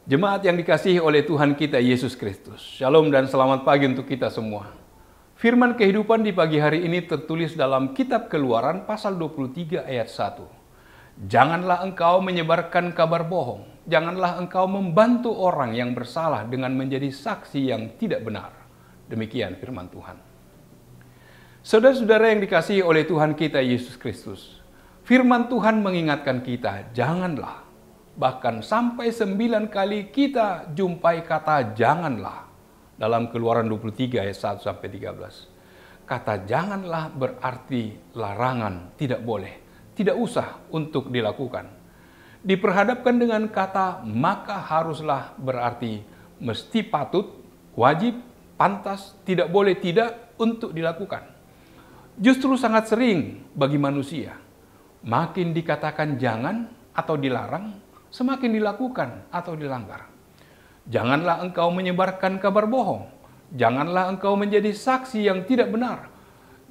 Jemaat yang dikasihi oleh Tuhan kita Yesus Kristus. Shalom dan selamat pagi untuk kita semua. Firman kehidupan di pagi hari ini tertulis dalam kitab Keluaran pasal 23 ayat 1. Janganlah engkau menyebarkan kabar bohong. Janganlah engkau membantu orang yang bersalah dengan menjadi saksi yang tidak benar. Demikian firman Tuhan. Saudara-saudara yang dikasihi oleh Tuhan kita Yesus Kristus. Firman Tuhan mengingatkan kita, janganlah. Bahkan sampai 9 kali kita jumpai kata janganlah dalam Keluaran 23 ayat 1 sampai 13. Kata janganlah berarti larangan, tidak boleh, tidak usah untuk dilakukan. Diperhadapkan dengan kata maka haruslah berarti mesti patut, wajib, pantas, tidak boleh tidak untuk dilakukan. Justru sangat sering bagi manusia, makin dikatakan jangan atau dilarang, semakin dilakukan atau dilanggar. Janganlah engkau menyebarkan kabar bohong. Janganlah engkau menjadi saksi yang tidak benar.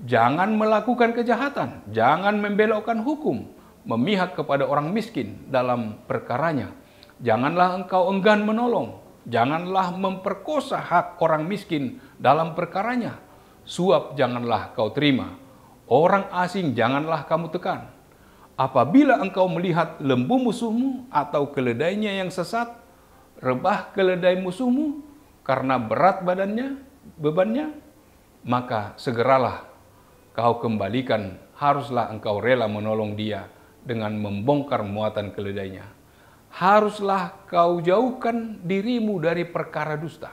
Jangan melakukan kejahatan. Jangan membelokkan hukum, memihak kepada orang miskin dalam perkaranya. Janganlah engkau enggan menolong. Janganlah memperkosa hak orang miskin dalam perkaranya. Suap janganlah kau terima. Orang asing janganlah kamu tekan. Apabila engkau melihat lembu musuhmu atau keledainya yang sesat, rebah keledai musuhmu karena berat bebannya, maka segeralah kau kembalikan, haruslah engkau rela menolong dia dengan membongkar muatan keledainya. Haruslah kau jauhkan dirimu dari perkara dusta.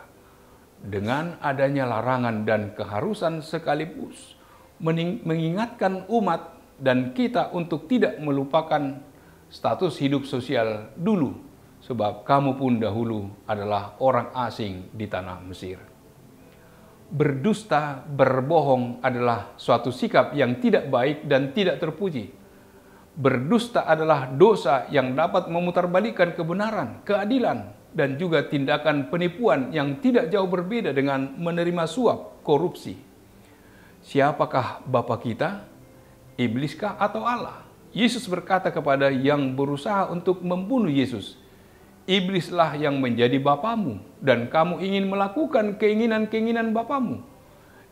Dengan adanya larangan dan keharusan sekaligus mengingatkan umat dan kita untuk tidak melupakan status hidup sosial dulu, sebab kamu pun dahulu adalah orang asing di tanah Mesir. Berdusta, berbohong adalah suatu sikap yang tidak baik dan tidak terpuji. Berdusta adalah dosa yang dapat memutarbalikkan kebenaran, keadilan, dan juga tindakan penipuan yang tidak jauh berbeda dengan menerima suap, korupsi. Siapakah Bapa kita? Ibliskah atau Allah? Yesus berkata kepada yang berusaha untuk membunuh Yesus, iblislah yang menjadi bapamu dan kamu ingin melakukan keinginan-keinginan bapamu.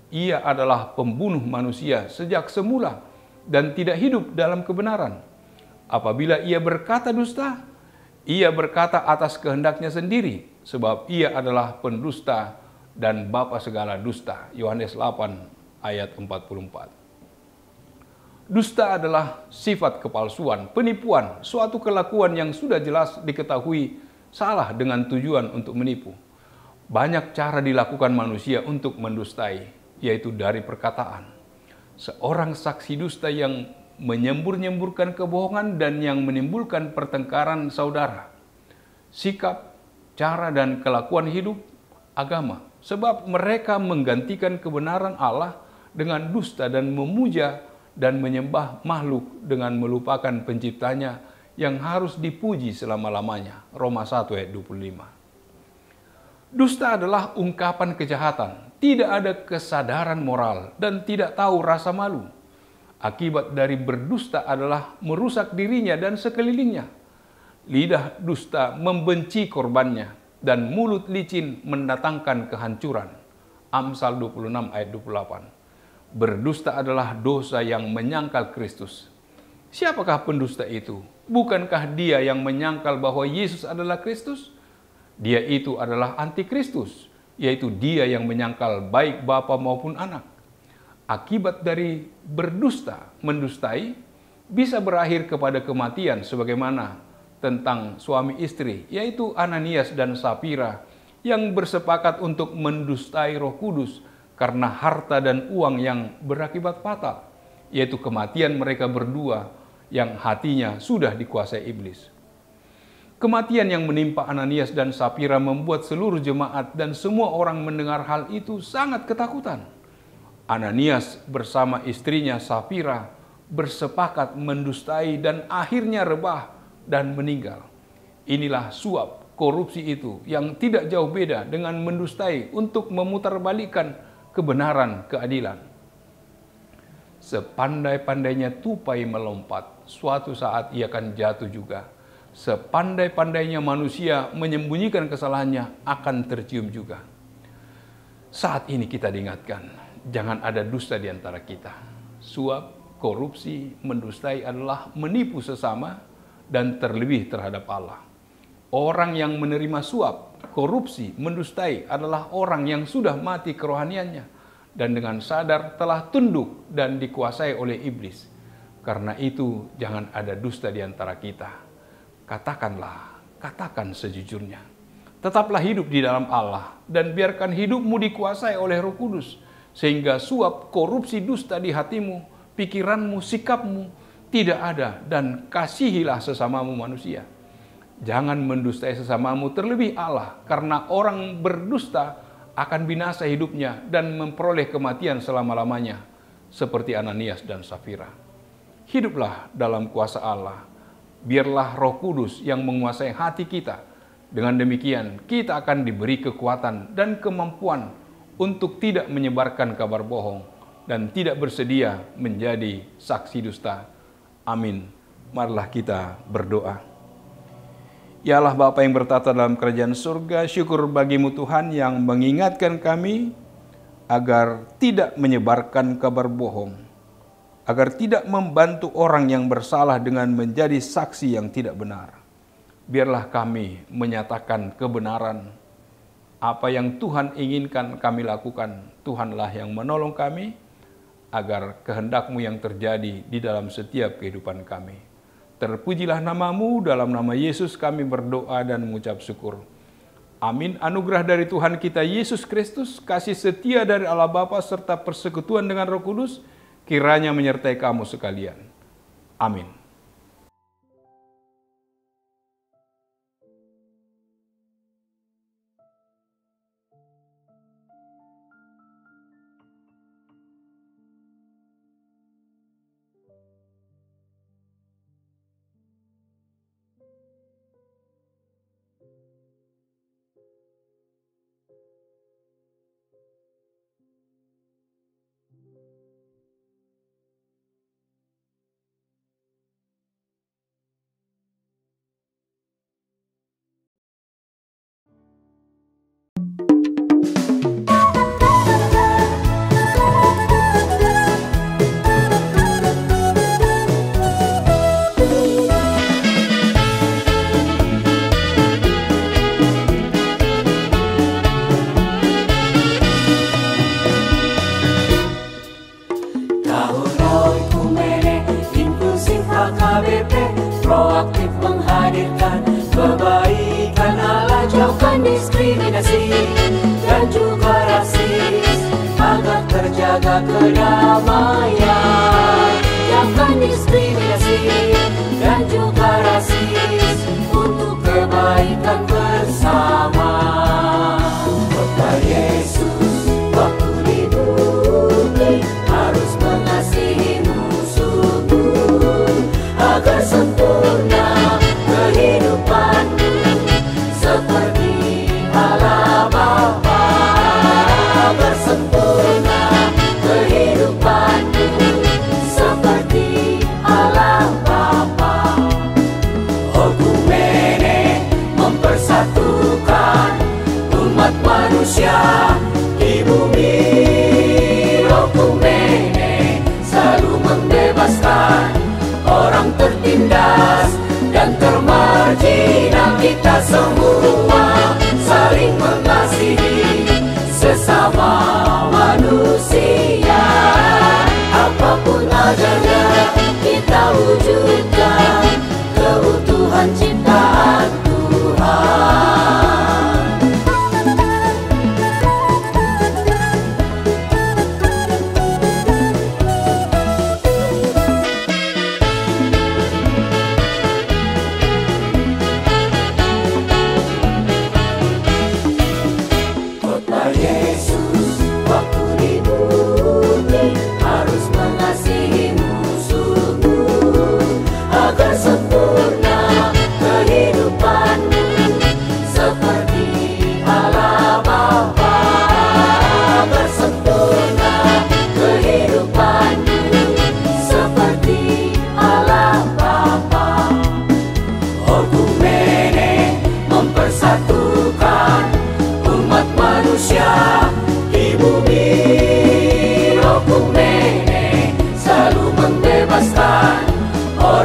Ia adalah pembunuh manusia sejak semula dan tidak hidup dalam kebenaran. Apabila ia berkata dusta, ia berkata atas kehendaknya sendiri, sebab ia adalah pendusta dan bapa segala dusta. Yohanes 8 ayat 44. Dusta adalah sifat kepalsuan, penipuan, suatu kelakuan yang sudah jelas diketahui salah dengan tujuan untuk menipu. Banyak cara dilakukan manusia untuk mendustai, yaitu dari perkataan. Seorang saksi dusta yang menyembur-nyemburkan kebohongan dan yang menimbulkan pertengkaran saudara. Sikap, cara dan kelakuan hidup, agama. Sebab mereka menggantikan kebenaran Allah dengan dusta dan memuja dan menyembah makhluk dengan melupakan penciptanya yang harus dipuji selama-lamanya. Roma 1 ayat 25. Dusta adalah ungkapan kejahatan, tidak ada kesadaran moral dan tidak tahu rasa malu. Akibat dari berdusta adalah merusak dirinya dan sekelilingnya. Lidah dusta membenci korbannya dan mulut licin mendatangkan kehancuran. Amsal 26 ayat 28. Berdusta adalah dosa yang menyangkal Kristus. Siapakah pendusta itu? Bukankah dia yang menyangkal bahwa Yesus adalah Kristus? Dia itu adalah antikristus, yaitu dia yang menyangkal baik Bapa maupun Anak. Akibat dari berdusta, mendustai, bisa berakhir kepada kematian sebagaimana tentang suami istri, yaitu Ananias dan Sapira yang bersepakat untuk mendustai Roh Kudus karena harta dan uang yang berakibat fatal, yaitu kematian mereka berdua yang hatinya sudah dikuasai iblis. Kematian yang menimpa Ananias dan Sapira membuat seluruh jemaat dan semua orang mendengar hal itu sangat ketakutan. Ananias bersama istrinya Sapira bersepakat mendustai dan akhirnya rebah dan meninggal. Inilah suap, korupsi itu yang tidak jauh beda dengan mendustai untuk memutarbalikkan kebenaran, keadilan. Sepandai-pandainya tupai melompat, suatu saat ia akan jatuh juga. sepandai-pandainya manusia menyembunyikan kesalahannya akan tercium juga. Saat ini kita diingatkan, jangan ada dusta di antara kita. Suap, korupsi, mendustai adalah menipu sesama dan terlebih terhadap Allah. Orang yang menerima suap, korupsi, mendustai adalah orang yang sudah mati kerohaniannya dan dengan sadar telah tunduk dan dikuasai oleh iblis. Karena itu jangan ada dusta di antara kita. Katakan sejujurnya. Tetaplah hidup di dalam Allah dan biarkan hidupmu dikuasai oleh Roh Kudus sehingga suap, korupsi, dusta di hatimu, pikiranmu, sikapmu tidak ada, dan kasihilah sesamamu manusia. Jangan mendustai sesamamu terlebih Allah, karena orang berdusta akan binasa hidupnya dan memperoleh kematian selama-lamanya seperti Ananias dan Safira. Hiduplah dalam kuasa Allah. Biarlah Roh Kudus yang menguasai hati kita. Dengan demikian, kita akan diberi kekuatan dan kemampuan untuk tidak menyebarkan kabar bohong dan tidak bersedia menjadi saksi dusta. Amin. Marilah kita berdoa. Ya Allah Bapa yang bertata dalam kerajaan surga, syukur bagimu Tuhan yang mengingatkan kami agar tidak menyebarkan kabar bohong, agar tidak membantu orang yang bersalah dengan menjadi saksi yang tidak benar. Biarlah kami menyatakan kebenaran. Apa yang Tuhan inginkan kami lakukan. Tuhanlah yang menolong kami agar kehendak-Mu yang terjadi di dalam setiap kehidupan kami. Terpujilah nama-Mu, dalam nama Yesus kami berdoa dan mengucap syukur. Amin. Anugerah dari Tuhan kita Yesus Kristus, kasih setia dari Allah Bapa serta persekutuan dengan Roh Kudus kiranya menyertai kamu sekalian. Amin. Proaktif menghadirkan kebaikan Allah, jauhkan diskriminasi dan juga rasis, agar terjaga kedamaian. Jauhkan diskriminasi dan juga rasis untuk kebaikan bersama. Kota Yesus waktu di bumi harus mengasihi musuhmu agar sempurna kehidupanmu seperti Allah Bapa. Agar sempurna kehidupanmu seperti Allah Bapa. Okumene mempersatukan umat manusia di bumi. Okumene selalu membebaskan orang tertindas dan termarginal. Kita semua saling mengasihi sesama manusia. Apapun agama kita wujudkan keutuhan ciptaan Tuhan. Harus mengasihi musuhmu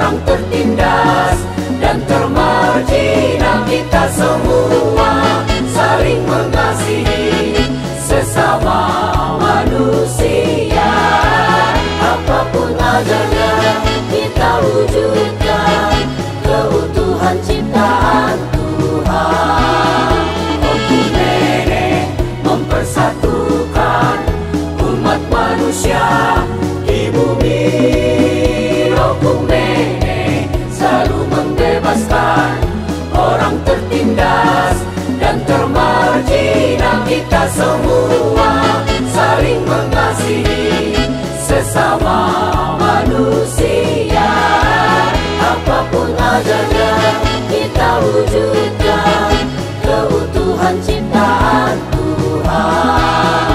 orang tertindas dan termargina. Kita semua saling mengasihi sesama manusia. Apapun adanya kita wujudkan keutuhan ciptaan Tuhan. Okumene mempersatukan umat manusia di bumi. Okumene selalu membebaskan orang tertindas dan termargina. Kita semua saling mengasihi sesama manusia. Apapun adanya kita wujudkan keutuhan ciptaan Tuhan.